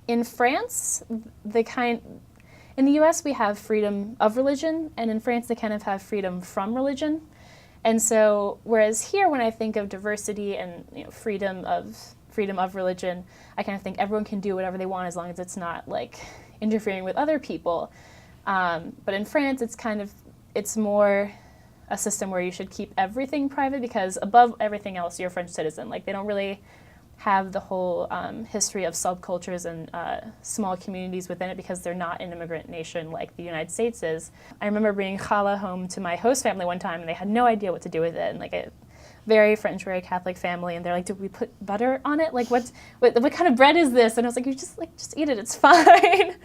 In France, in the US we have freedom of religion, and in France they kind of have freedom from religion. And so, whereas here when I think of diversity and freedom of religion, I kind of think everyone can do whatever they want as long as it's not like interfering with other people. But in France it's more a system where you should keep everything private because above everything else you're a French citizen. Like they don't really have the whole history of subcultures and small communities within it because they're not an immigrant nation like the United States is. I remember bringing challah home to my host family one time and they had no idea what to do with it. And like a very French, very Catholic family, and they're like, "Did we put butter on it? Like what kind of bread is this?" And I was like, "You just eat it, it's fine."